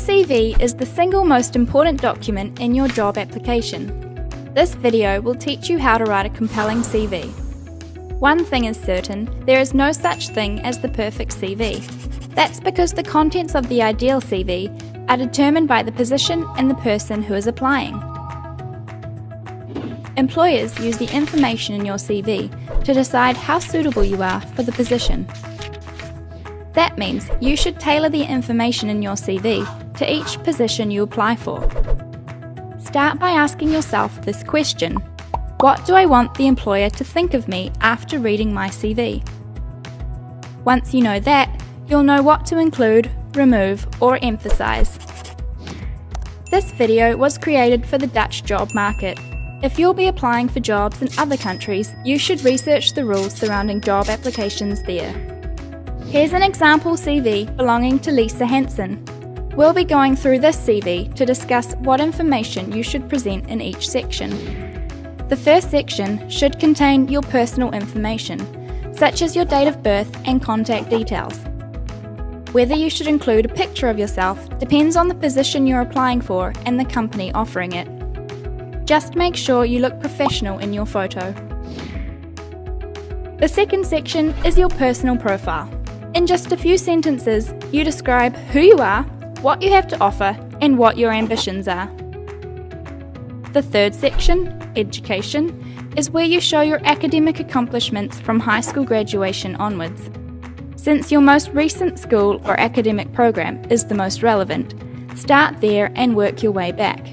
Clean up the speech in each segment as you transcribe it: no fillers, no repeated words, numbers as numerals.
CV is the single most important document in your job application. This video will teach you how to write a compelling CV. One thing is certain, there is no such thing as the perfect CV. That's because the contents of the ideal CV are determined by the position and the person who is applying. Employers use the information in your CV to decide how suitable you are for the position. That means you should tailor the information in your CV to each position you apply for. Start by asking yourself this question: what do I want the employer to think of me after reading my CV? Once you know that, you'll know what to include, remove, or emphasize. This video was created for the Dutch job market. If you'll be applying for jobs in other countries, you should research the rules surrounding job applications there. Here's an example CV belonging to Lisa Hansen. We'll be going through this CV to discuss what information you should present in each section. The first section should contain your personal information, such as your date of birth and contact details. Whether you should include a picture of yourself depends on the position you're applying for and the company offering it. Just make sure you look professional in your photo. The second section is your personal profile. In just a few sentences, you describe who you are, what you have to offer, and what your ambitions are. The third section, education, is where you show your academic accomplishments from high school graduation onwards. Since your most recent school or academic program is the most relevant, start there and work your way back.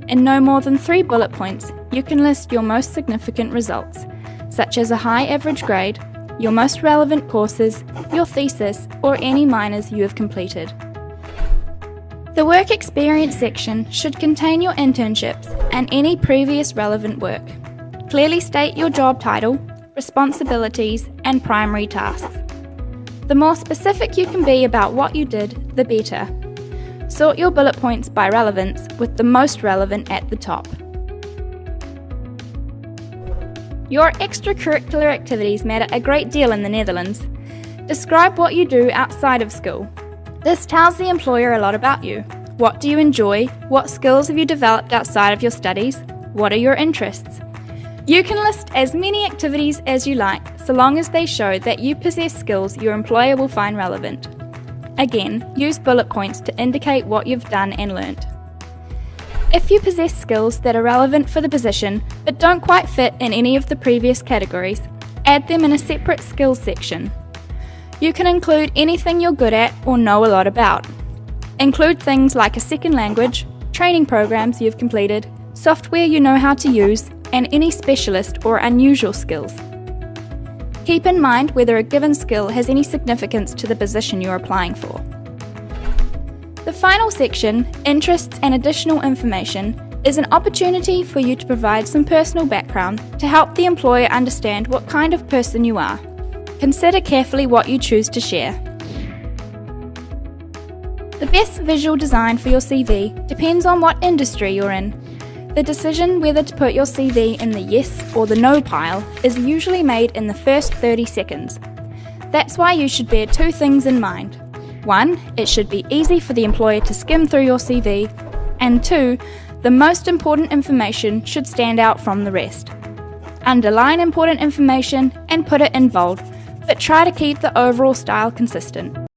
In no more than 3 bullet points, you can list your most significant results, such as a high average grade, your most relevant courses, your thesis, or any minors you have completed. The work experience section should contain your internships and any previous relevant work. Clearly state your job title, responsibilities, and primary tasks. The more specific you can be about what you did, the better. Sort your bullet points by relevance, with the most relevant at the top. Your extracurricular activities matter a great deal in the Netherlands. Describe what you do outside of school. This tells the employer a lot about you. What do you enjoy? What skills have you developed outside of your studies? What are your interests? You can list as many activities as you like, so long as they show that you possess skills your employer will find relevant. Again, use bullet points to indicate what you've done and learnt. If you possess skills that are relevant for the position but don't quite fit in any of the previous categories, add them in a separate skills section. You can include anything you're good at or know a lot about. Include things like a second language, training programs you've completed, software you know how to use, and any specialist or unusual skills. Keep in mind whether a given skill has any significance to the position you're applying for. The final section, interests and additional information, is an opportunity for you to provide some personal background to help the employer understand what kind of person you are. Consider carefully what you choose to share. The best visual design for your CV depends on what industry you're in. The decision whether to put your CV in the yes or the no pile is usually made in the first 30 seconds. That's why you should bear 2 things in mind. 1, it should be easy for the employer to skim through your CV, and 2, the most important information should stand out from the rest. Underline important information and put it in bold, but try to keep the overall style consistent.